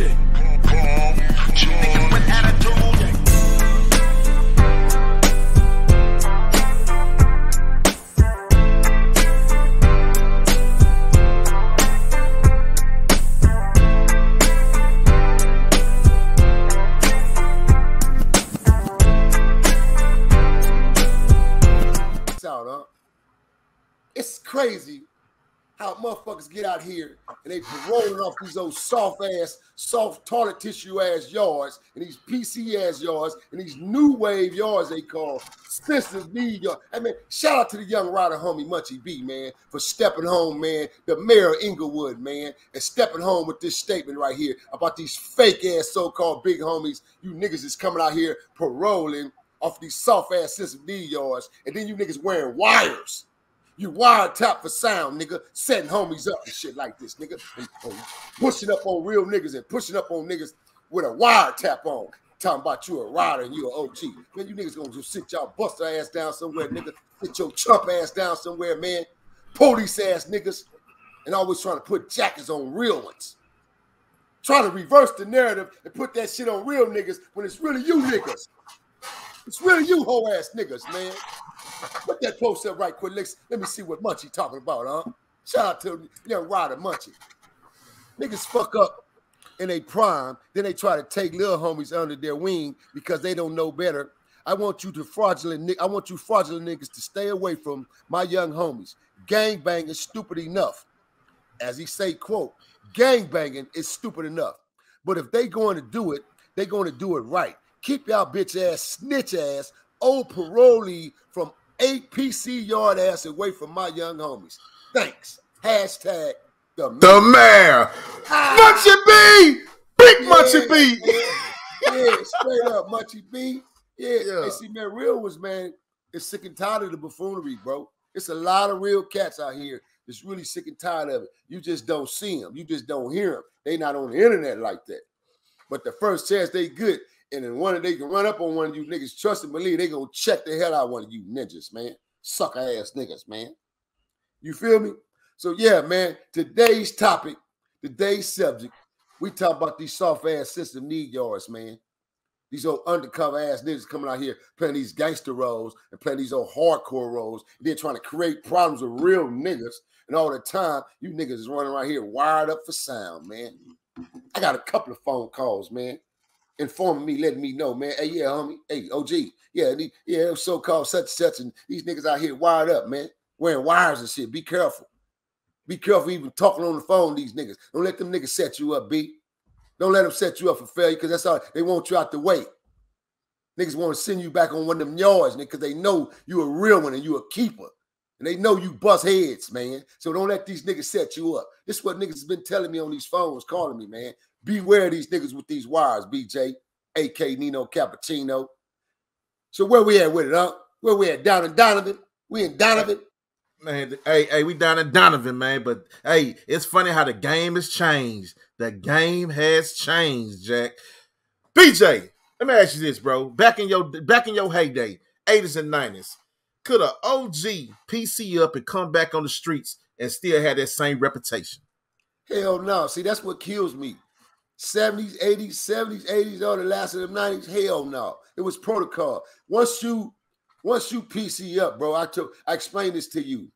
Nigga with attitude. It's crazy how motherfuckers get out here and they rolling off these old soft toilet tissue ass yards and these PC ass yards and these new wave yards they call sensitive need yards. I mean, shout out to the young rider homie Munchie B, man, for stepping home, man, the mayor of Inglewood, man, and stepping home with this statement right here about these fake ass so-called big homies. You niggas is coming out here paroling off these soft ass sensitive need yards, and then you niggas wearing wires. You wiretap for sound, nigga, setting homies up and shit like this, nigga. And pushing up on real niggas and pushing up on niggas with a wiretap on. Talking about you a rider and you an OG. Man, you niggas gonna just sit y'all bust your ass down somewhere, nigga. Sit your chump ass down somewhere, man. Police ass niggas. And always trying to put jackets on real ones. Trying to reverse the narrative and put that shit on real niggas when it's really you niggas. It's really you hoe ass niggas, man. Put that post up right quick. Let me see what Munchie talking about, huh? Shout out to young rider Munchie. Niggas fuck up in their prime, then they try to take little homies under their wing because they don't know better. I want you fraudulent niggas to stay away from my young homies. Gangbanging is stupid enough. As he say, quote, gangbanging is stupid enough. But if they going to do it, they going to do it right. Keep y'all bitch ass, snitch ass, old parolee from 8 PC yard ass away from my young homies. Thanks. Hashtag the mayor. Munchie B! Big Munchie B! Yeah, straight up, Munchie B. Yeah. Hey, see, man, real ones, man, is sick and tired of the buffoonery, bro. It's a lot of real cats out here that's really sick and tired of it. You just don't see them. You just don't hear them. They not on the internet like that. But the first chance they good, and then they can run up on one of you niggas, trust and believe, they gonna check the hell out of one of you ninjas, man. Sucker ass niggas, man. You feel me? So yeah, man, today's topic, today's subject, we talk about these soft ass sensitive need yards, man. These old undercover ass niggas coming out here playing these gangster roles and playing these old hardcore roles. And they're trying to create problems with real niggas. And all the time, you niggas is running around here wired up for sound, man. I got a couple of phone calls, man, informing me, letting me know, man. Hey, yeah, homie. Hey, OG. Yeah, so-called such and such. And these niggas out here wired up, man. Wearing wires and shit. Be careful. Be careful even talking on the phone, these niggas. Don't let them niggas set you up, B. Don't let them set you up for failure because that's all. They want you out the way. Niggas want to send you back on one of them yards, nigga, because they know you a real one and you a keeper. And they know you bust heads, man. So don't let these niggas set you up. This is what niggas has been telling me on these phones, calling me, man. Beware of these niggas with these wires, BJ, a.k.a. Nino Cappucino. So where we at with it, huh? Where we at? Down in Donovan? We in Donovan? Man, hey, we down in Donovan, man. But, hey, it's funny how the game has changed. The game has changed, Jack. BJ, let me ask you this, bro. Back in your heyday, 80s and 90s, could an OG PC up and come back on the streets and still have that same reputation? Hell no. See, that's what kills me. 70s, 80s, or the last of the 90s, hell no. It was protocol. Once you PC up, bro, I explained this to you.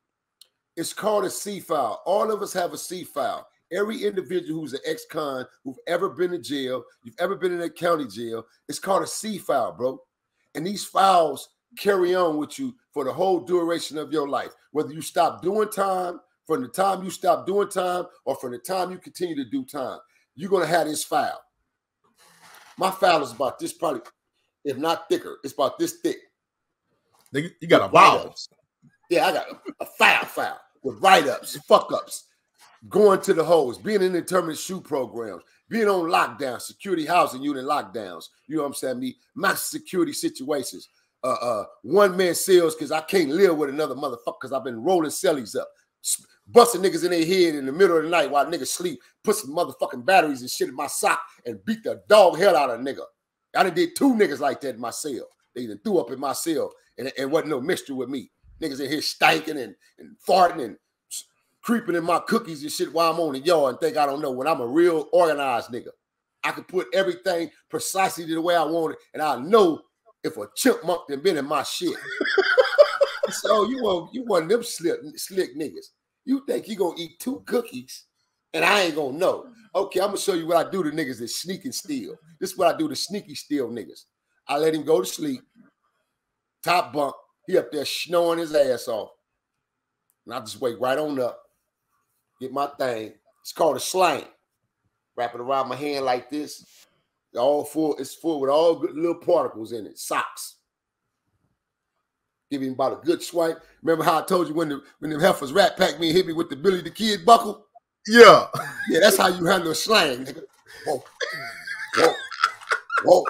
It's called a C file. All of us have a C file. Every individual who's an ex-con, who've ever been in jail, you've ever been in a county jail, it's called a C file, bro. And these files carry on with you for the whole duration of your life. Whether you stop doing time, from the time you stop doing time, or from the time you continue to do time, you're going to have this file. My file is about this, probably, if not thicker, it's about this thick. You got a file. Yeah, I got a file with write-ups, fuck-ups, going to the holes, being in indeterminate shoe programs, being on lockdown, security housing unit lockdowns, you know what I'm saying? Me, massive security situations, one-man sales because I can't live with another motherfucker because I've been rolling cellies up, busting niggas in their head in the middle of the night while niggas sleep, put some motherfucking batteries and shit in my sock and beat the dog hell out of a nigga. I done did 2 niggas like that in my cell. They done threw up in my cell and wasn't no mixture with me. Niggas in here stinking and farting and creeping in my cookies and shit while I'm on the yard and think I don't know when I'm a real organized nigga. I can put everything precisely the way I want it, and I know if a chipmunk done been in my shit. So you one of them slick niggas. You think you gonna eat 2 cookies and I ain't gonna know. Okay, I'm gonna show you what I do to niggas that sneak and steal. This is what I do to sneaky steal niggas. I let him go to sleep, top bunk. He up there snoring his ass off. And I just wake right on up, get my thing. It's called a slang. Wrap it around my hand like this. It's full with all good little particles in it. Socks. Give him about a good swipe. Remember how I told you when them heifers rat packed me and hit me with the Billy the Kid buckle? Yeah. Yeah, that's how you handle a slang, nigga. Whoa. Whoa. Whoa.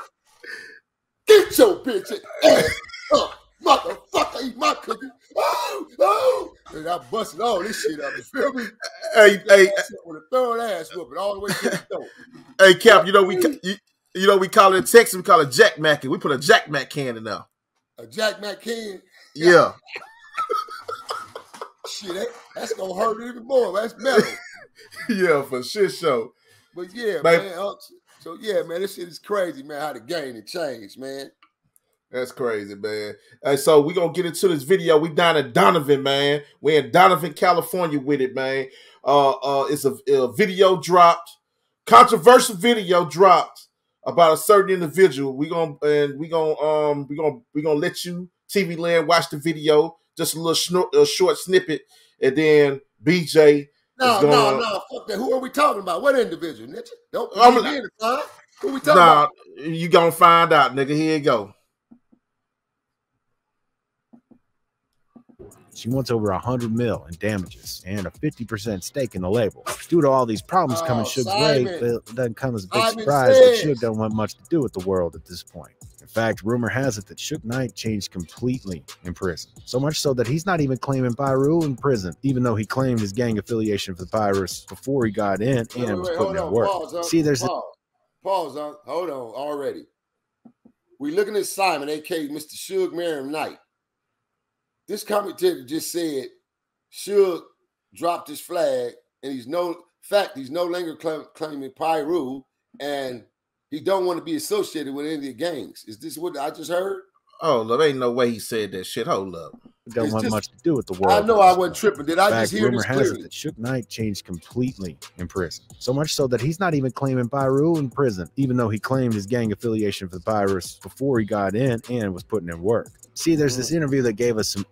Get your bitch ass up. Motherfucker, eat my cookie. Oh. And I busted all this shit up. You feel me? Hey. With a third ass whooping all the way to the door. Hey, Cap, we call it in Texas, we call it Jack Mac. We put a Jack Mac can in there. A Jack Mac can? Yeah. Shit, that's gonna hurt even more. That's metal. Yeah, for shit show. But yeah, man. So yeah, man, this shit is crazy, man. How the game has changed, man. That's crazy, man. So we're going to get into this video. We down at Donovan, man. We're in Donovan, California with it, man. It's a video dropped. Controversial video dropped about a certain individual. We're gonna let you, TV Land, watch the video. Just a little short snippet. And then BJ. No, fuck that. Who are we talking about? What individual, nigga? Don't put me in the time. Who we talking about? You gonna find out, nigga. Here you go. She wants over $100 million in damages and a 50% stake in the label. Due to all these problems coming Suge's way, it doesn't come as a big surprise that Suge don't want much to do with the world at this point. In fact, rumor has it that Suge Knight changed completely in prison. So much so that he's not even claiming Pyru in prison, even though he claimed his gang affiliation for the Pirates before he got in and was putting in work. See, there's Pause, hold on already. We looking at Simon, a.k.a. Mr. Suge Merriam Knight. This commentator just said Suge dropped his flag, and he's no longer claiming Pyru, and he don't want to be associated with any of the gangs. Is this what I just heard? Oh, look, ain't no way he said that shit. Hold up. Don't want much to do with the world. I know I wasn't tripping. Did I just hear this clearly? Rumor has it that Suge Knight changed completely in prison. So much so that he's not even claiming Pyru in prison, even though he claimed his gang affiliation for the Pirates before he got in and was putting in work. See, there's this interview that gave us some...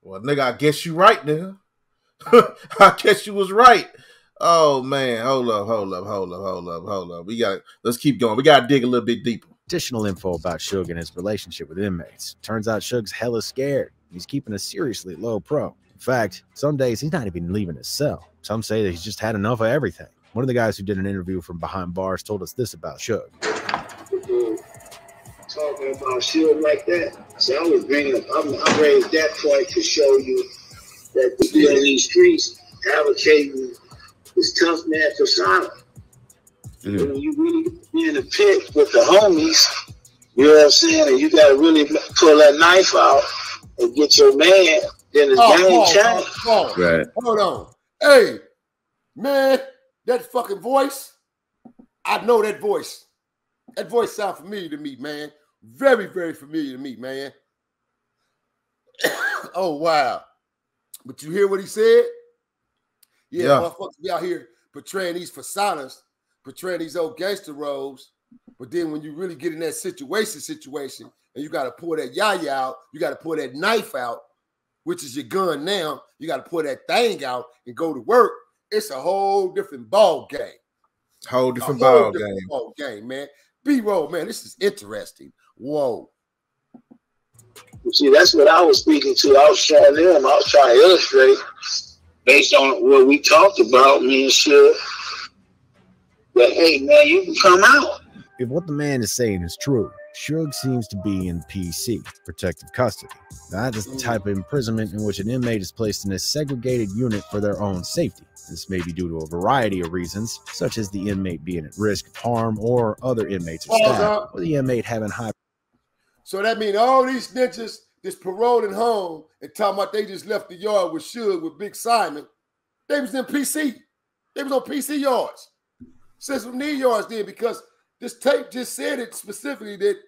Well, nigga, I guess you right, nigga. I guess you was right. Oh, man. Hold up. Let's keep going. We got to dig a little bit deeper. Additional info about Suge and his relationship with inmates. Turns out Suge's hella scared. He's keeping a seriously low pro. In fact, some days he's not even leaving his cell. Some say that he's just had enough of everything. One of the guys who did an interview from behind bars told us this about Suge. Talking about Suge like that. So I was bringing up, I raised that point to show you that to be on these streets, advocating this tough man persona. When you really be in the pit with the homies, you know what I'm saying, and you got to really pull that knife out and get your man, then the game change. Right. Hold on. Hey, man, that fucking voice, I know that voice. That voice sounds familiar to me, man. Very, very familiar to me, man. Oh, wow. But you hear what he said? Yeah. Motherfuckers be out here portraying these personas, portraying these old gangster roles. But then when you really get in that situation, and you got to pull that yaya out, you got to pull that knife out, which is your gun now. You got to pull that thing out and go to work. It's a whole different ball game. Whole different ball game, man. B-roll, man, this is interesting. Whoa. See, that's what I was speaking to. I was showing them. I was trying to illustrate based on what we talked about, me and Suge, that, hey, man, you can come out. If what the man is saying is true, Suge seems to be in PC, protective custody. Now, that is the type of imprisonment in which an inmate is placed in a segregated unit for their own safety. This may be due to a variety of reasons, such as the inmate being at risk of harm or other inmates or staff, or the inmate having high... So that means all these snitches just paroling home and talking about they just left the yard with Suge, with Big Simon. They was in PC. They was on PC yards. Send some knee yards then, because this tape just said it specifically that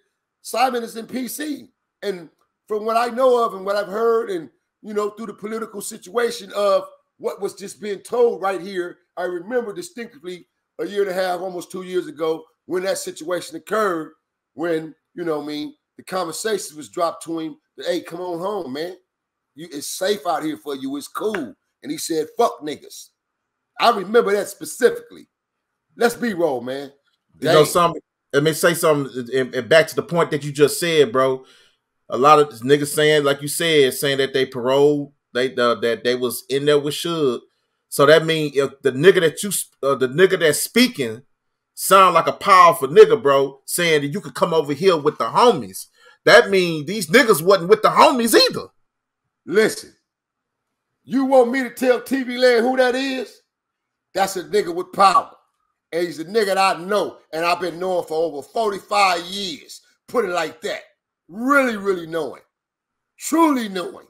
Simon is in PC. And from what I know of and what I've heard, and through the political situation of what was just being told right here, I remember distinctively a year and a half, almost 2 years ago, when that situation occurred, when, the conversation was dropped to him that, hey, come on home, man. It's safe out here for you. It's cool. And he said, fuck niggas. I remember that specifically. Let's be real, man. Something. Let me say something, and back to the point that you just said, bro. A lot of niggas saying, like you said, saying that they paroled, that they was in there with Suge. So that means if the nigga that's speaking sound like a powerful nigga, bro, saying that you could come over here with the homies, that means these niggas wasn't with the homies either. Listen, you want me to tell TV Land who that is? That's a nigga with power. And he's a nigga that I know, and I've been knowing for over 45 years. Put it like that. Really, really knowing. Truly knowing.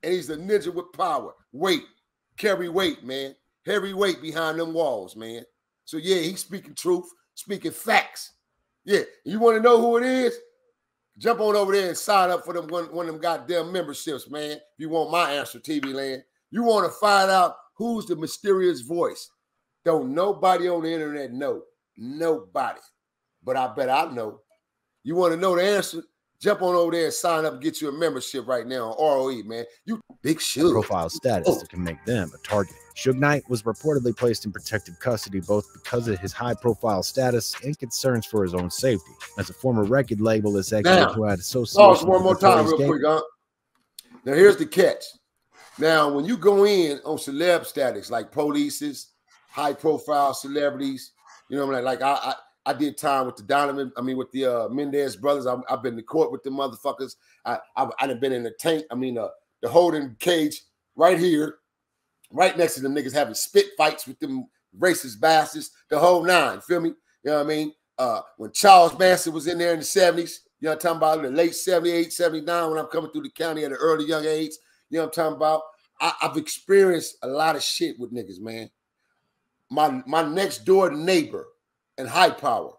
And he's a ninja with power. Weight. Carry weight, man. Heavy weight behind them walls, man. So, yeah, he's speaking truth, speaking facts. Yeah, you want to know who it is? Jump on over there and sign up for them one of them goddamn memberships, man. If you want my answer, TV Land. You want to find out who's the mysterious voice. Don't nobody on the internet know. Nobody. But I bet I know. You want to know the answer? Jump on over there and sign up and get you a membership right now on R.O.E, man. You big Suge. Profile status that can make them a target. Suge Knight was reportedly placed in protective custody both because of his high-profile status and concerns for his own safety. As a former record label executive who had association one more time real quick, huh? Now, here's the catch. Now, when you go in on celeb status, like polices, high-profile celebrities, like I did time with the with the Mendez brothers. I've been to court with the motherfuckers. I've been in the tank. The holding cage right here, right next to them niggas having spit fights with them racist bastards, the whole nine. Feel me? You know what I mean? When Charles Manson was in there in the 70s, you know what I'm talking about, the late 78, 79, when I'm coming through the county at an early young age, you know what I'm talking about? I've experienced a lot of shit with niggas, man. My next door neighbor and high power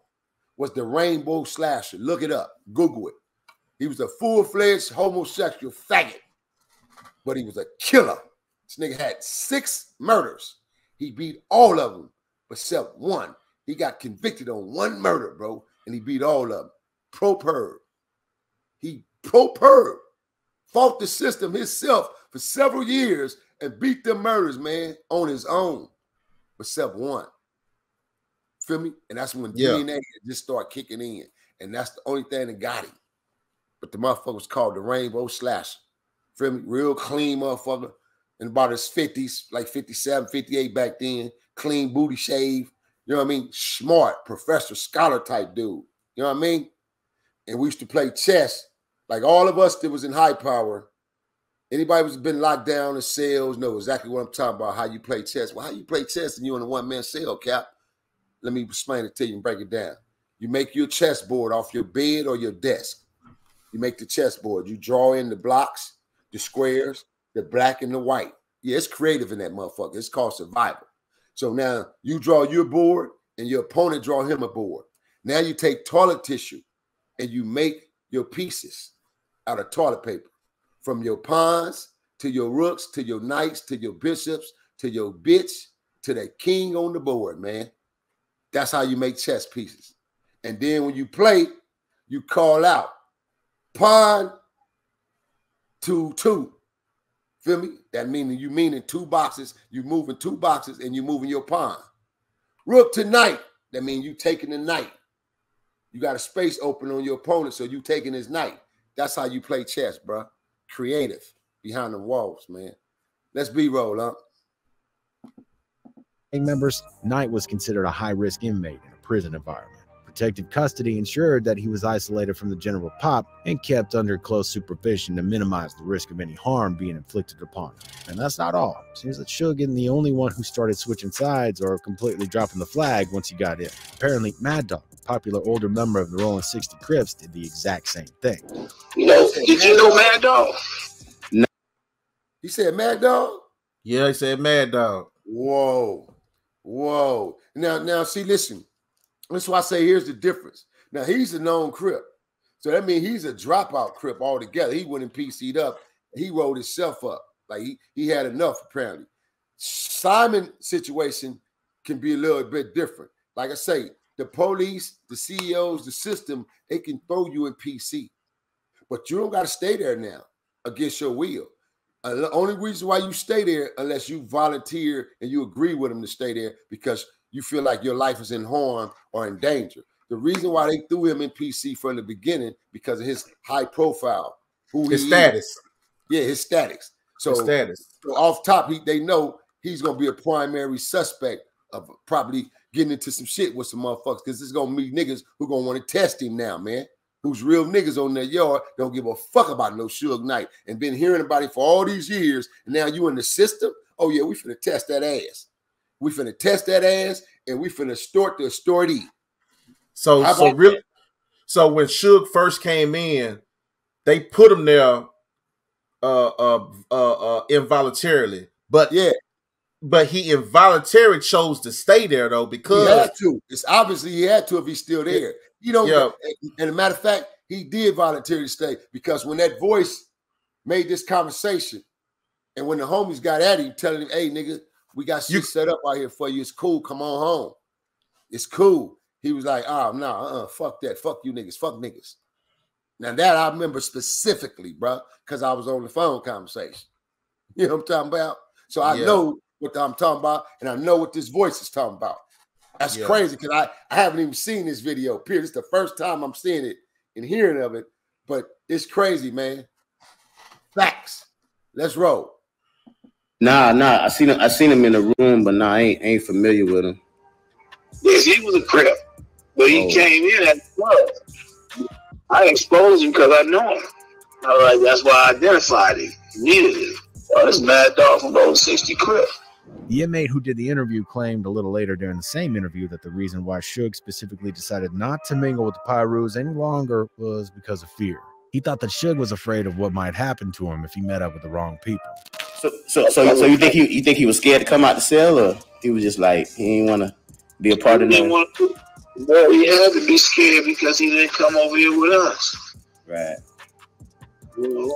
was the Rainbow Slasher. Look it up. Google it. He was a full-fledged homosexual faggot, but he was a killer. This nigga had 6 murders. He beat all of them except one. He got convicted on 1 murder, bro, and he beat all of them. Pro-perv. He pro-perv. Fought the system himself for several years and beat them murders, man, on his own, except one. Feel me? And that's when DNA just started kicking in. And that's the only thing that got him. But the motherfucker was called the Rainbow Slasher. Feel me? Real clean motherfucker. In about his 50s, like 57, 58 back then. Clean booty shave. You know what I mean? Smart, professor, scholar type dude. You know what I mean? And we used to play chess. Like all of us that was in high power. Anybody who's been locked down in cells know exactly what I'm talking about, how you play chess. Well, how you play chess and you in a one-man cell, Cap? Let me explain it to you and break it down. You make your chessboard off your bed or your desk. You make the chessboard. You draw in the blocks, the squares, the black and the white. Yeah, it's creative in that motherfucker. It's called survival. So now you draw your board and your opponent draw him a board. Now you take toilet tissue and you make your pieces out of toilet paper. From your pawns to your rooks to your knights to your bishops to your bitch to the king on the board, man. That's how you make chess pieces. And then when you play, you call out pawn to 2. Feel me? That meaning you mean in 2 boxes, you move in 2 boxes and you moving your pawn. Rook to knight. That means you taking the knight. You got a space open on your opponent, so you taking his knight. That's how you play chess, bro. Creative behind the walls, man. Let's be roll up. Members, Knight was considered a high-risk inmate in a prison environment. Protective custody ensured that he was isolated from the general pop and kept under close supervision to minimize the risk of any harm being inflicted upon him. And that's not all. Seems that Suge isn't the only one who started switching sides or completely dropping the flag once he got in. Apparently, Mad Dog, a popular older member of the Rolling 60 Crips, did the exact same thing. Did you know Mad Dog? No. He said Mad Dog? Yeah, he said Mad Dog. Whoa. Whoa. Now, see, listen. That's why I say here's the difference. Now, he's a known Crip. So that means he's a dropout Crip altogether. He went and PC'd up. He rolled himself up. Like he had enough, apparently. Simon situation can be a little bit different. Like I say, the police, the CEOs, the system, they can throw you in PC. But you don't got to stay there now against your will. The only reason why you stay there unless you volunteer and you agree with them to stay there because you feel like your life is in harm or in danger. The reason why they threw him in PC from the beginning because of his high profile, his status. Yeah, his status. So, his status. So off top, they know he's gonna be a primary suspect of probably getting into some shit with some motherfuckers because this is gonna meet niggas who gonna want to test him now, man. Who's real niggas on their yard, don't give a fuck about no Suge Knight and been hearing about it for all these years, and now you in the system? Oh yeah, we finna test that ass. We finna test that ass, and we finna start the authority. So when Suge first came in, they put him there involuntarily. But yeah. But he involuntarily chose to stay there though because he had to. It's obviously he had to if he's still there. You know, and a matter of fact, he did voluntarily stay because when that voice made this conversation, and when the homies got at him, telling him, "Hey, nigga, we got shit set up out here for you. It's cool. Come on home. It's cool." He was like, "Oh no, fuck that. Fuck you niggas. Fuck niggas." Now that I remember specifically, bro, because I was on the phone conversation. You know what I'm talking about? So I know what I'm talking about, and I know what this voice is talking about. That's crazy because I haven't even seen this video. Period. It's the first time I'm seeing it and hearing of it, but it's crazy, man. Facts. Let's roll. Nah. I seen him in the room, but I ain't familiar with him. Yes, he was a Crip, but he came in at the club. I exposed him because I know him. All right, that's why I identified him immediately. This Mad Dog from Old 60 Crip. The inmate who did the interview claimed a little later during the same interview that the reason why Suge specifically decided not to mingle with the Pyrus any longer was because of fear. He thought that Suge was afraid of what might happen to him if he met up with the wrong people. So you think he was scared to come out the cell, or he was just like he didn't want to be a part of that? Well, he had to be scared because he didn't come over here with us. Right. You know,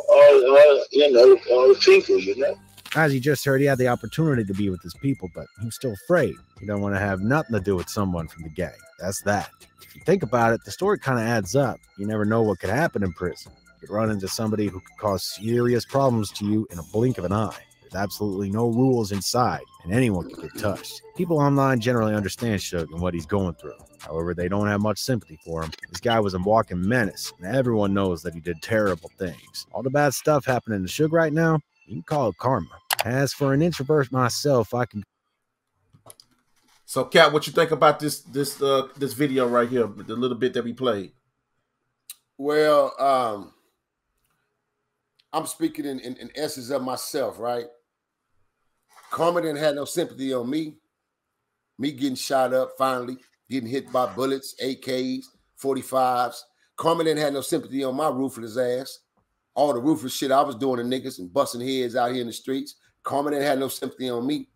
all the people, you know. As you just heard, he had the opportunity to be with his people, but he was still afraid. He don't want to have nothing to do with someone from the gang. That's that. If you think about it, the story kind of adds up. You never know what could happen in prison. You could run into somebody who could cause serious problems to you in a blink of an eye. There's absolutely no rules inside, and anyone can get touched. People online generally understand Suge and what he's going through. However, they don't have much sympathy for him. This guy was a walking menace, and everyone knows that he did terrible things. All the bad stuff happening to Suge right now, you can call it karma. As for an introvert myself, I can. So, Cat, what you think about this video right here, the little bit that we played? Well, I'm speaking in essence of myself, right? Karma didn't have no sympathy on me. Me getting shot up, finally getting hit by bullets, AKs, 45s. Karma didn't have no sympathy on my ruthless ass. All the ruthless shit I was doing to niggas and busting heads out here in the streets. Karma didn't have no sympathy on me.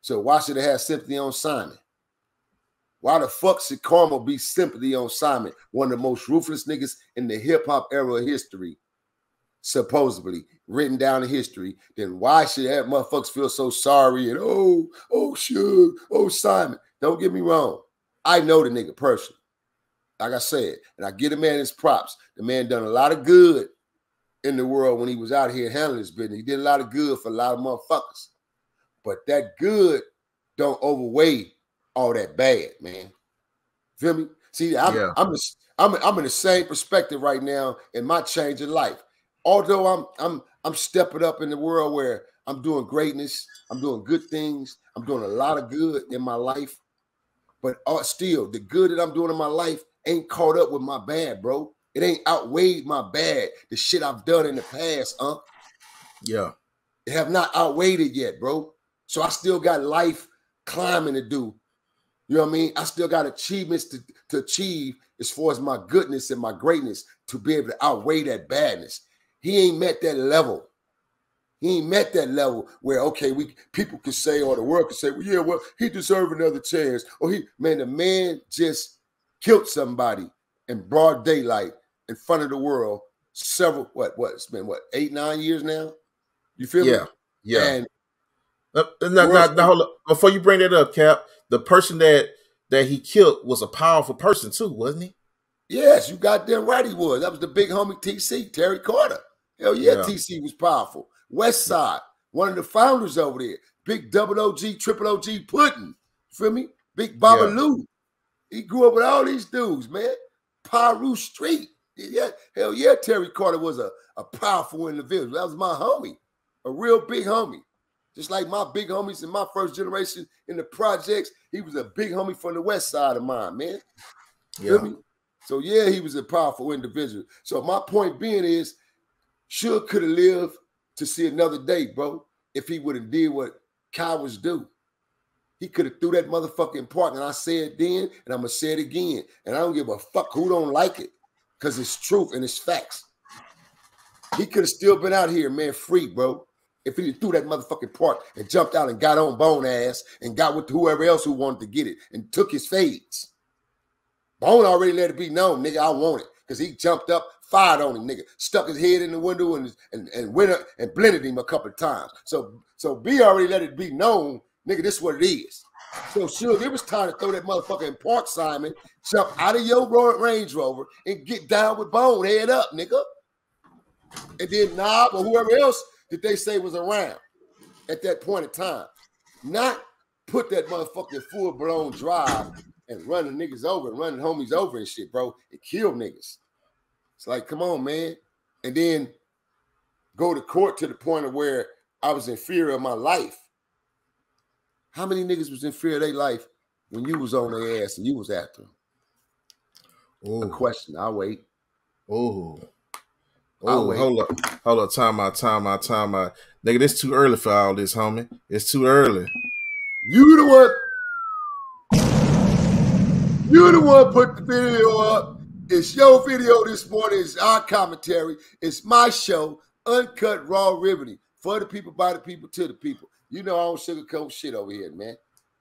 So why should it have sympathy on Simon? Why the fuck should Karma be sympathy on Simon? One of the most ruthless niggas in the hip-hop era of history, supposedly, written down in history. Then why should that motherfuckers feel so sorry and oh Suge, oh Simon? Don't get me wrong. I know the nigga personally. Like I said, and I give the man his props. The man done a lot of good in the world when he was out here handling his business. He did a lot of good for a lot of motherfuckers. But that good don't overweigh all that bad, man. Feel me? See, I'm in the same perspective right now in my change of life. Although I'm stepping up in the world where I'm doing greatness, I'm doing good things, I'm doing a lot of good in my life. But still, the good that I'm doing in my life ain't caught up with my bad, bro. It ain't outweighed my bad, the shit I've done in the past, Yeah. It have not outweighed it yet, bro. So I still got life climbing to do. You know what I mean? I still got achievements to achieve as far as my goodness and my greatness to be able to outweigh that badness. He ain't met that level. He ain't met that level where, okay, people can say, or the world can say, well, yeah, well, he deserved another chance. Or the man just killed somebody in broad daylight in front of the world it's been 8, 9 years now? You feel me? Yeah. And now, hold up. Before you bring that up, Cap, the person that he killed was a powerful person too, wasn't he? Yes, you goddamn right he was. That was the big homie TC, Terry Carter. Hell yeah, TC was powerful. West Side, one of the founders over there. Big double OG, triple OG Puddin'. You feel me? Big Baba Lou. He grew up with all these dudes, man. Piru Street. Yeah, hell yeah, Terry Carter was a powerful individual. That was my homie, a real big homie. Just like my big homies in my first generation in the projects, he was a big homie from the West Side of mine, man. Yeah. Feel me? So yeah, he was a powerful individual. So my point being is, Suge could have lived to see another day, bro, if he would have did what cowards do. He could have threw that motherfucking park, and I said then, and I'm going to say it again. And I don't give a fuck who don't like it, because it's truth and it's facts. He could have still been out here, man, free, bro, if he threw that motherfucking park and jumped out and got on Bone ass and got with whoever else who wanted to get it and took his fades. Bone already let it be known, nigga, I want it, because he jumped up, fired on him, nigga, stuck his head in the window and went up and blended him a couple of times. So B already let it be known, nigga, this is what it is. So Suge, it was time to throw that motherfucking park, Simon, jump out of your Range Rover and get down with Bone, head up, nigga. And then Knob or whoever else that they say was around at that point in time. Not put that motherfucking full-blown drive and running niggas over and running homies over and shit, bro. It killed niggas. It's like, come on, man. And then go to court to the point of where I was in fear of my life. How many niggas was in fear of their life when you was on their ass and you was after them? A question. I'll wait. Hold up. Time out. Nigga, this too early for all this, homie. It's too early. You the one put the video up. It's your video this morning. It's our commentary. It's my show, Uncut Raw Riveting. For the people, by the people, to the people. You know I don't sugarcoat shit over here, man.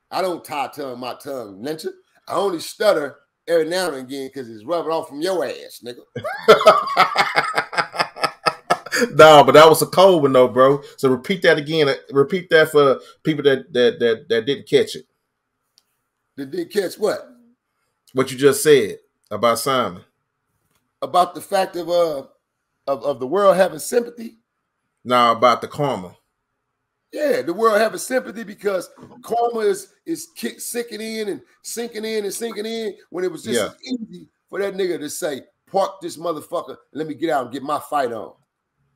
I don't tie-tongue my tongue, lyncher. I only stutter every now and again because it's rubbing off from your ass, nigga. No, but that was a cold one though, bro. So repeat that again. Repeat that for people that didn't catch it. That didn't catch what? What you just said about Simon. About the fact of the world having sympathy? No, about the karma. Yeah, the world having sympathy because karma is sinking in when it was just as easy for that nigga to say, park this motherfucker and let me get out and get my fight on.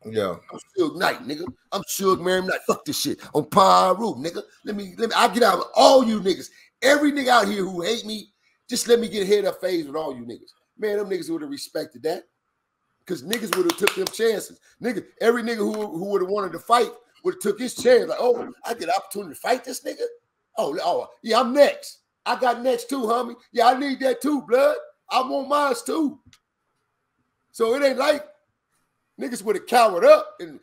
Yeah. I'm Suge Knight, nigga. I'm Suge Mary Knight. Fuck this shit. On Piru, nigga. Let me I get out with all you niggas. Every nigga out here who hate me, just let me get head up phase with all you niggas. Man, them niggas would have respected that. Because niggas would have took them chances. Nigga, every nigga who would have wanted to fight would have took his chance. Like, oh, I get an opportunity to fight this nigga? Oh, yeah, I'm next. I got next too, homie. Yeah, I need that too, blood. I want mine too. So it ain't like niggas would have cowered up and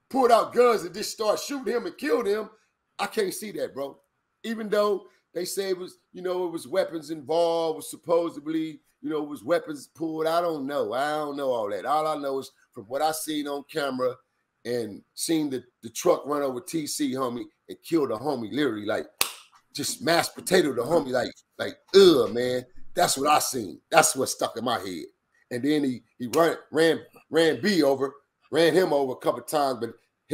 pulled out guns and just start shooting him and killed him. I can't see that, bro. Even though they say it was, it was weapons involved, was supposedly, it was weapons pulled. I don't know. I don't know all that. All I know is from what I seen on camera and seen the truck run over TC, homie, and kill the homie, literally, like, just mashed potato the homie, like, man. That's what I seen. That's what stuck in my head. And then he ran B over, ran him over a couple of times, but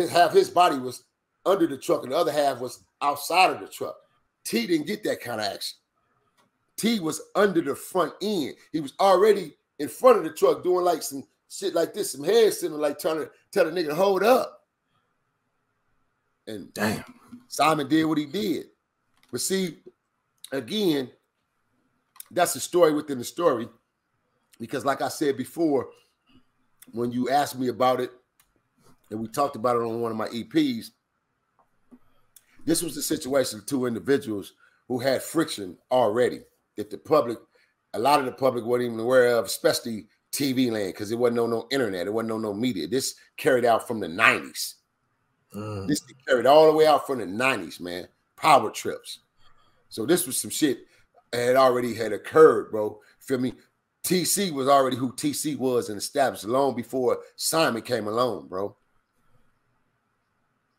half his body was under the truck and the other half was outside of the truck. T didn't get that kind of action. T was under the front end. He was already in front of the truck doing like some shit like this, some head sitting like trying to tell the nigga to hold up. And damn, Simon did what he did. But see, again, that's a story within the story. Because like I said before, when you asked me about it, and we talked about it on one of my EPs, this was the situation of two individuals who had friction already that a lot of the public wasn't even aware of, especially TV land, because it wasn't no internet, it wasn't no media. This carried out from the 90s. This carried all the way out from the 90s, man. Power trips. So this was some shit that had already occurred, bro. Feel me? TC was already who TC was and established long before Simon came along, bro.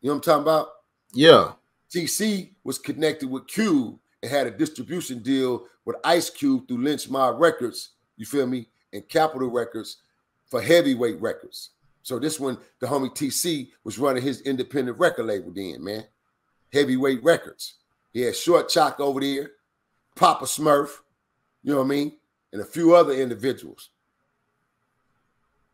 You know what I'm talking about? Yeah. TC was connected with Cube and had a distribution deal with Ice Cube through Lynch Mob Records, you feel me, and Capitol Records for Heavyweight Records. So this one, the homie TC was running his independent record label then, man. Heavyweight Records. He had Short Chalk over there, Papa Smurf, you know what I mean, and a few other individuals.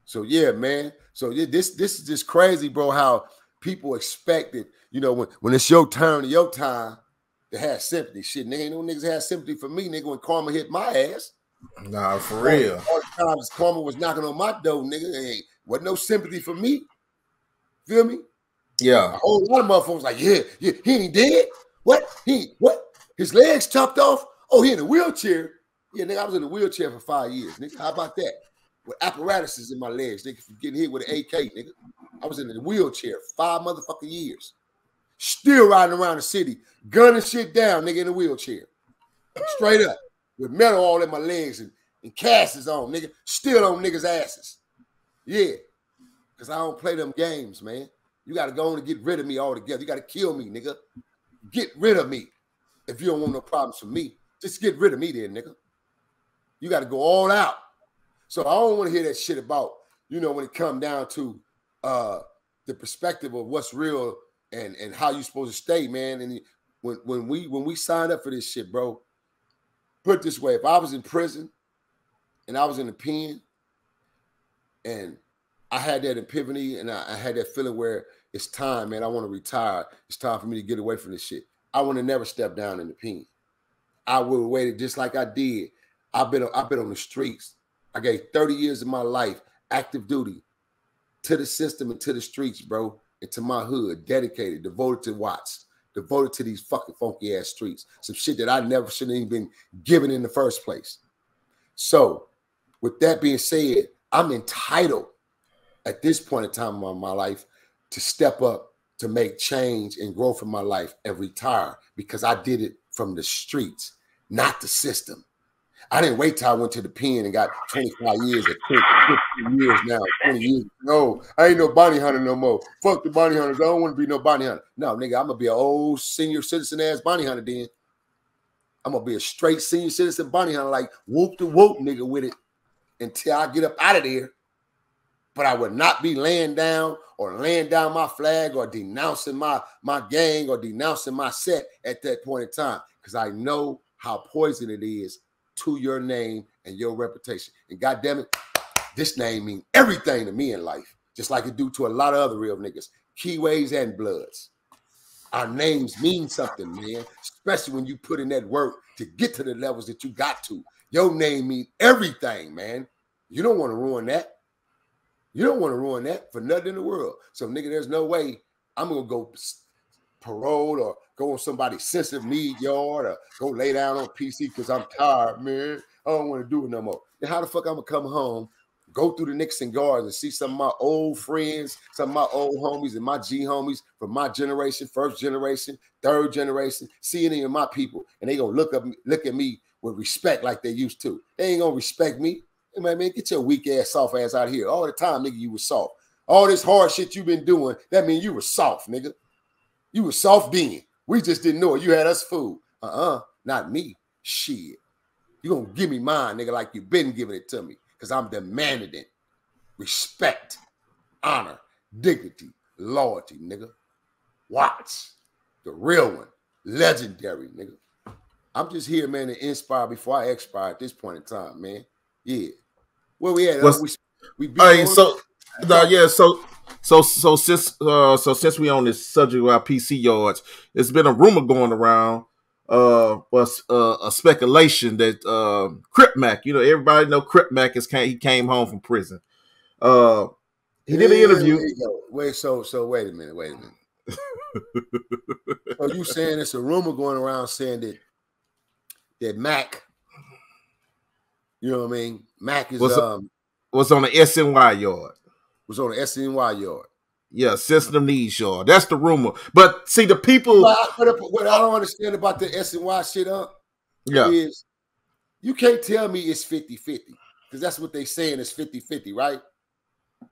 So yeah, man. So this is just crazy, bro, how people expected, you know, when it's your turn, your time, to have sympathy. Shit, nigga, ain't no niggas had sympathy for me, nigga, when karma hit my ass. Nah, for real. All the times karma was knocking on my door, nigga, ain't wasn't no sympathy for me. Feel me? Yeah. A whole lot of motherfuckers like, yeah, he ain't dead. What? What? His legs chopped off? Oh, he in a wheelchair. Yeah, nigga, I was in a wheelchair for 5 years, nigga. How about that? With apparatuses in my legs, nigga, for getting hit with an AK, nigga. I was in a wheelchair 5 motherfucking years. Still riding around the city, gunning shit down, nigga, in a wheelchair. Straight up. With metal all in my legs and casts on, nigga. Still on niggas' asses. Yeah. Because I don't play them games, man. You got to go on and get rid of me altogether. You got to kill me, nigga. Get rid of me. If you don't want no problems with me, just get rid of me then, nigga. You got to go all out. So I don't want to hear that shit about, you know, when it come down to the perspective of what's real and how you supposed to stay, man. And when we signed up for this shit, bro, put it this way, if I was in prison and I was in the pen and I had that epiphany and I had that feeling where it's time, man, I want to retire. It's time for me to get away from this shit. I want to never step down in the pen. I would have waited just like I did. I've been on the streets. I gave 30 years of my life, active duty, to the system and to the streets, bro, and to my hood, dedicated, devoted to Watts, devoted to these fucking funky ass streets. Some shit that I never should have even been given in the first place. So, with that being said, I'm entitled at this point in time in my life to step up, to make change and growth in my life and retire because I did it from the streets, not the system. I didn't wait till I went to the pen and got 25 years or 15 years now, 20 years. No, I ain't no bounty hunter no more. Fuck the bounty hunters. I don't want to be no bounty hunter. No, nigga, I'm going to be an old senior citizen ass bounty hunter then. I'm going to be a straight senior citizen bounty hunter, like whoop the whoop nigga with it until I get up out of there. But I would not be laying down my flag or denouncing my gang or denouncing my set at that point in time because I know how poison it is to your name and your reputation. And goddamn it, this name means everything to me in life, just like it do to a lot of other real niggas, Keyways and Bloods. Our names mean something, man, especially when you put in that work to get to the levels that you got to. Your name means everything, man. You don't want to ruin that. You don't want to ruin that for nothing in the world. So, nigga, there's no way I'm going to go parole or go on somebody's sensitive need yard or go lay down on PC because I'm tired, man. I don't want to do it no more. Then how the fuck I'm going to come home, go through the Nixon Gardens and see some of my old friends, some of my old homies and my G homies from my generation, first generation, third generation, see any of my people, and they going to look at me with respect like they used to. They ain't going to respect me. Hey, man, get your weak ass, soft ass out of here. All the time, nigga, you was soft. All this hard shit you been doing, that mean you were soft, nigga. You were soft being. We just didn't know it. You had us fooled. Not me. Shit. You gonna give me mine, nigga, like you been giving it to me. Because I'm demanding it. Respect, honor, dignity, loyalty, nigga. Watts. The real one. Legendary, nigga. I'm just here, man, to inspire before I expire at this point in time, man. Yeah. Where we at? We so since we on this subject about PC yards, there's been a rumor going around, was a speculation that Crip Mac, you know, everybody know Crip Mac he came home from prison. He did an interview. Wait a minute. So you saying it's a rumor going around saying that Mac, you know what I mean? Mac is was on the SNY yard. Was on the SNY yard. Yeah, system needs y'all. That's the rumor. But see, the people. What I don't understand about the SNY shit is you can't tell me it's 50-50 because that's what they saying is 50-50, right?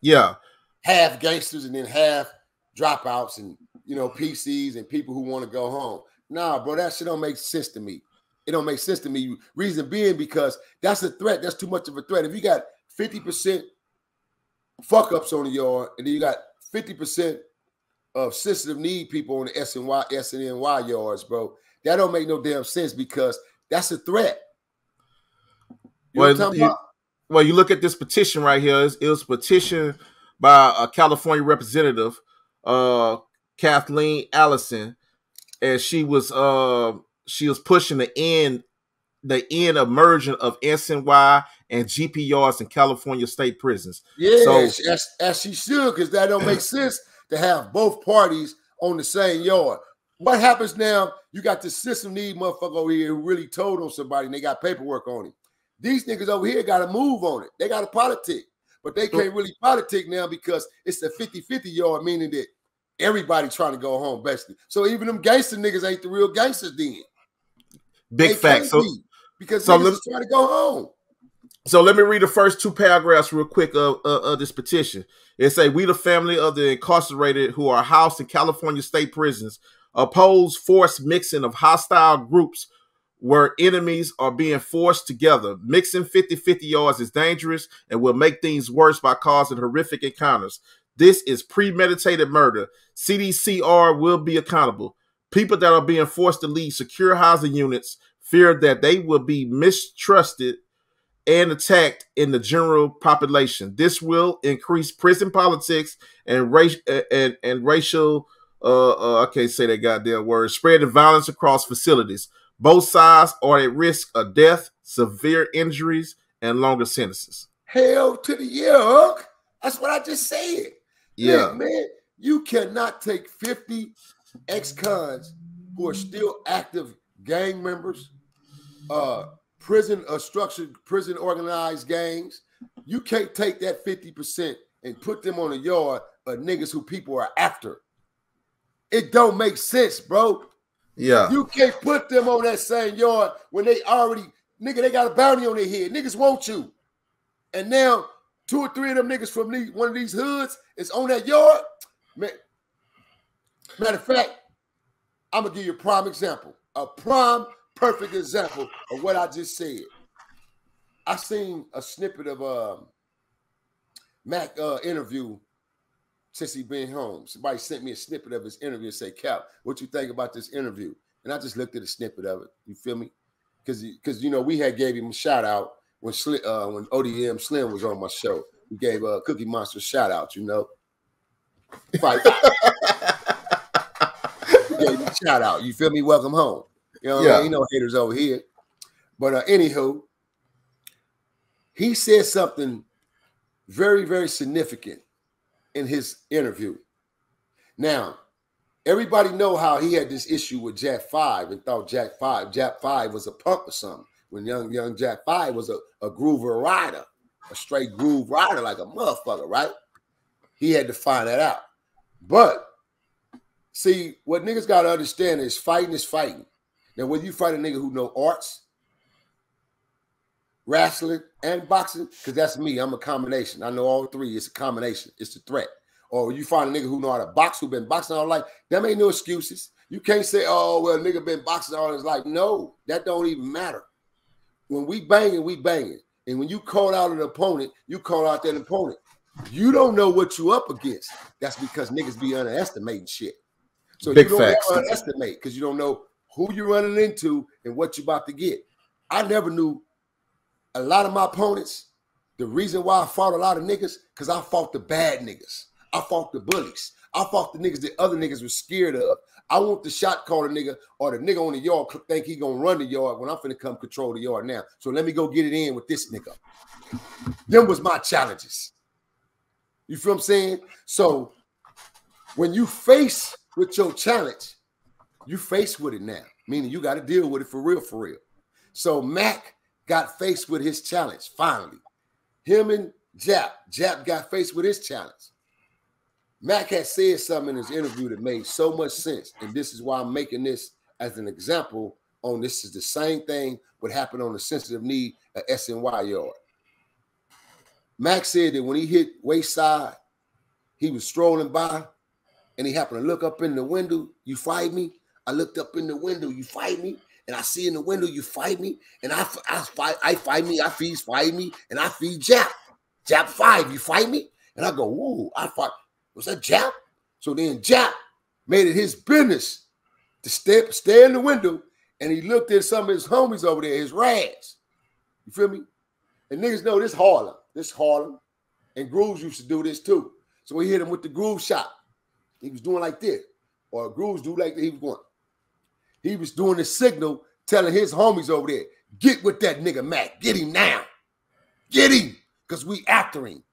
Yeah. Half gangsters and then half dropouts and, PCs and people who want to go home. Nah, bro, that shit don't make sense to me. It don't make sense to me. Reason being because that's a threat. That's too much of a threat. If you got 50% fuck ups on the yard and then you got 50% of sensitive need people on the SNY yards, bro, that don't make no damn sense because that's a threat. You know what I'm talking about? Well, you look at this petition right here. It was petitioned by a California representative, Kathleen Allison, and she was pushing the end of merging of SNY and GPRs in California state prisons. Yeah, so, as she should, because that don't make sense to have both parties on the same yard. What happens now? You got the system need motherfucker over here who really told on somebody and they got paperwork on him. These niggas over here got to move on it. They got to politic, but they can't really politic now because it's a 50-50 yard, meaning that everybody trying to go home, basically. So even them gangster niggas ain't the real gangsters then. Big facts. Because niggas is trying to go home. So let me read the first two paragraphs real quick of this petition. It say, we the family of the incarcerated who are housed in California state prisons oppose forced mixing of hostile groups where enemies are being forced together. Mixing 50-50 yards is dangerous and will make things worse by causing horrific encounters. This is premeditated murder. CDCR will be accountable. People that are being forced to leave secure housing units fear that they will be mistrusted and attacked in the general population. This will increase prison politics and racial I can't say that goddamn word, spreading violence across facilities. Both sides are at risk of death, severe injuries, and longer sentences. Hell to the yuck. That's what I just said. Yeah. Look, man, you cannot take 50 ex-cons who are still active gang members, structured prison organized gangs. You can't take that 50% and put them on a yard of niggas who people are after. It don't make sense, bro. Yeah. You can't put them on that same yard when they already, they got a bounty on their head. Niggas want you. And now 2 or 3 of them niggas from one of these hoods is on that yard. Man, matter of fact, I'm going to give you a prime example. A prime, perfect example of what I just said. I seen a snippet of Mac interview since he been home. Somebody sent me a snippet of his interview and say, Cap, what you think about this interview? And I just looked at a snippet of it. You feel me? Because we had gave him a shout out when ODM Slim was on my show. We gave Cookie Monster a shout out, Right. We gave him a shout out. You feel me? Welcome home. Ain't no haters over here. But anywho, he said something very, very significant in his interview. Now, everybody know how he had this issue with Jack 5 and thought Jack 5 was a punk or something. When young Jack 5 was a groover rider, a straight groove rider like a motherfucker, right? He had to find that out. But see, what niggas got to understand is fighting. Now, when you fight a nigga who know arts, wrestling, and boxing, because that's me. I'm a combination. I know all 3. It's a combination. It's a threat. Or you find a nigga who know how to box, who been boxing all life. Them ain't no excuses. You can't say, oh, well, nigga been boxing all his life. No, that don't even matter. When we banging, we banging. And when you call out an opponent, you call out that opponent. You don't know what you up against. That's because niggas be underestimating shit. So Big you don't facts. underestimate because you don't know who you're running into and what you're about to get. I never knew a lot of my opponents. The reason why I fought a lot of niggas, because I fought the bad niggas. I fought the bullies. I fought the niggas that other niggas were scared of. I want the shot caller nigga or the nigga on the yard think he gonna run the yard when I'm finna come control the yard now. So let me go get it in with this nigga. Them was my challenges. You feel what I'm saying? So when you face with your challenge, you face with it now. Meaning you got to deal with it for real, for real. So Mac got faced with his challenge, finally. Him and Jap got faced with his challenge. Mac had said something in his interview that made so much sense, and this is why I'm making this as an example on this is the same thing what happened on the sensitive knee at SNY yard. Mac said that when he hit Wayside, he was strolling by and he happened to look up in the window, you fight me? I looked up in the window, you fight me? And I see in the window, you fight me? And I fight me, I fight me, and I feed Jap. Jap 5, you fight me? And I go, whoa, I fight. Was that Jap? So then Jap made it his business to stay in the window, and he looked at some of his homies over there, his rags. You feel me? And niggas know this Harlem. And Grooves used to do this too. So we hit him with the groove shot. He was doing like this. Or Grooves do like that. He was doing the signal, telling his homies over there, get with that nigga Mac. Get him now. Get him. Because we after him.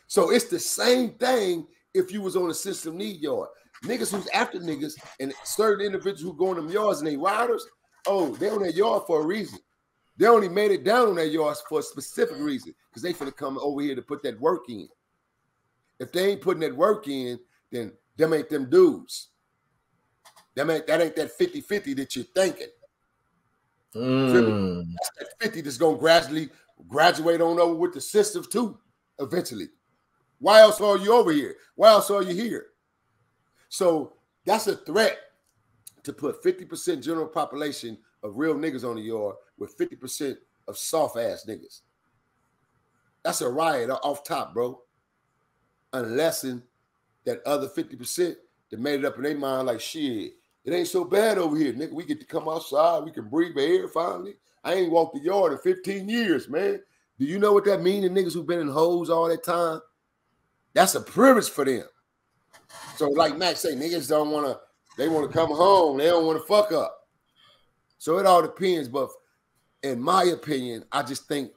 So it's the same thing if you was on a system need yard. Niggas who's after niggas and certain individuals who go in them yards and they riders, oh, they on that yard for a reason. They only made it down on that yards for a specific reason because they finna come over here to put that work in. If they ain't putting that work in, then them ain't them dudes. That ain't that 50-50 that you're thinking. That's that 50 that's gonna gradually graduate on over with the systems too, eventually. Why else are you over here? Why else are you here? So that's a threat to put 50% general population of real niggas on the yard with 50% of soft ass niggas. That's a riot off top, bro. Unless that other 50% that made it up in their mind like, shit, it ain't so bad over here, nigga. We get to come outside. We can breathe air finally. I ain't walked the yard in 15 years, man. Do you know what that means to niggas who've been in hoes all that time? That's a privilege for them. So like Max say, niggas they want to come home. They don't want to fuck up. So it all depends. But in my opinion, I just think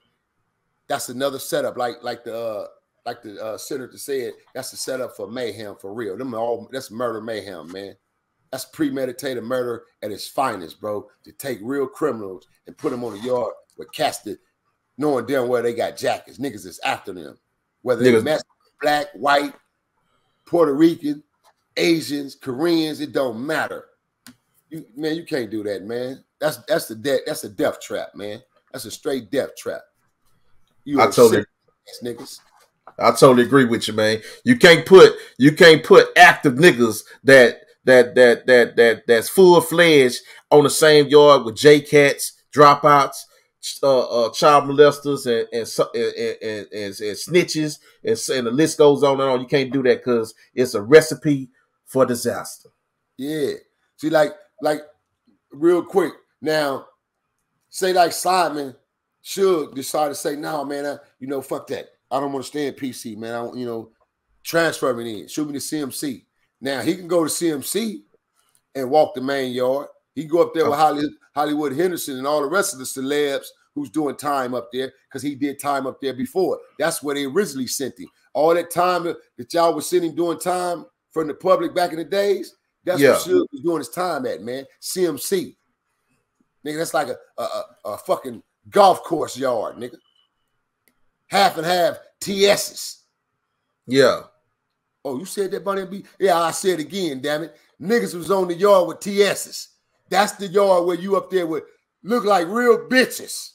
that's another setup. Like the senator said, that's a setup for mayhem for real. That's murder mayhem, man. That's premeditated murder at its finest, bro. To take real criminals and put them on the yard with casted, knowing damn well they got jackets. Niggas is after them. Whether they're Mexican, black, white, Puerto Rican, Asians, Koreans, it don't matter. You can't do that, man. That's a death trap, man. That's a straight death trap. I totally agree with you, man. You can't put active niggas that's full-fledged on the same yard with J-Cats, dropouts, child molesters, and snitches, and the list goes on and on. You can't do that because it's a recipe for disaster. Yeah. See, like real quick now, say like Simon Suge decided to say, no, man, fuck that. I don't want to stay in PC, man. I don't, transfer me in. Shoot me to CMC. Now he can go to CMC and walk the main yard. He can go up there with Hollywood Henderson and all the rest of the celebs who's doing time up there because he did time up there before. That's where they originally sent him. All that time that y'all was sitting doing time from the public back in the days, that's what Suge was doing his time at, man. CMC. Nigga, that's like a fucking golf course yard, nigga. Half and half TS's. Yeah. Oh, you said that, Bunny B? Yeah, I said it again, damn it. Niggas was on the yard with TS's. That's the yard where you up there would look like real bitches.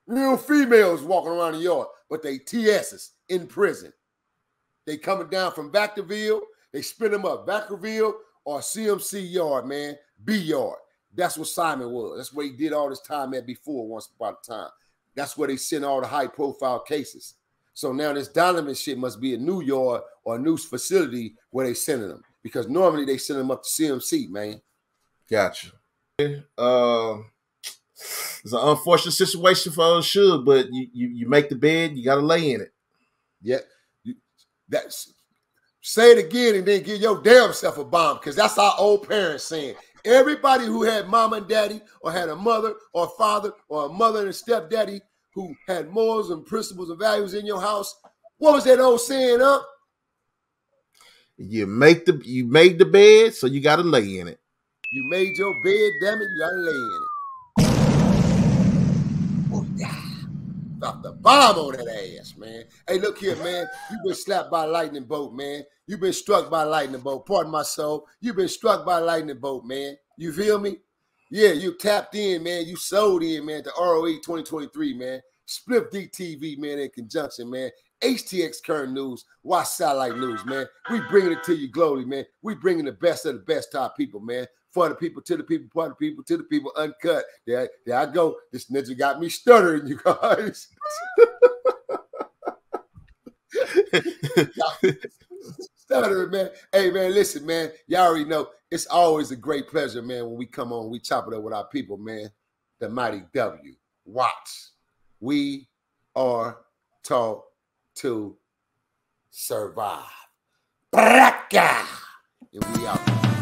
Real females walking around the yard, but they TS's in prison. They coming down from Vacaville, they spin them up. Vacaville or CMC yard, man. B yard. That's what Simon was. That's where he did all this time at before once upon a time. That's where they send all the high-profile cases. So now this Donovan shit must be a new yard or a new facility where they sending them. Because normally they send them up to CMC, man. Gotcha. It's an unfortunate situation for Suge, but you make the bed, you got to lay in it. Yeah. Say it again and then give your damn self a bomb because that's our old parents saying. Everybody who had mama and daddy or had a mother or a father or a mother and a stepdaddy who had morals and principles and values in your house, what was that old saying, huh? You made the bed, so you got to lay in it. You made your bed, damn it, you got to lay in it. Oh, yeah. Drop the bomb. bomb on that ass, man. Hey, look here, man. You've been slapped by a lightning bolt, man. You've been struck by a lightning bolt. Pardon my soul. You've been struck by a lightning bolt, man. You feel me? Yeah, you tapped in, man. You sold in, man, to R.O.E 2023, man. Split DTV, man, in conjunction, man. HTX Current News, Watch Satellite News, man. We bringing it to you globally, man. We bringing the best of the best to our people, man. For the people, to the people, for the people, to the people, uncut. There I go. This ninja got me stuttering, you guys. Stuttering, man. Hey, man, listen, man. Y'all already know it's always a great pleasure, man, when we come on, we chop it up with our people, man. The mighty W. Watch. We are taught to survive. And we out.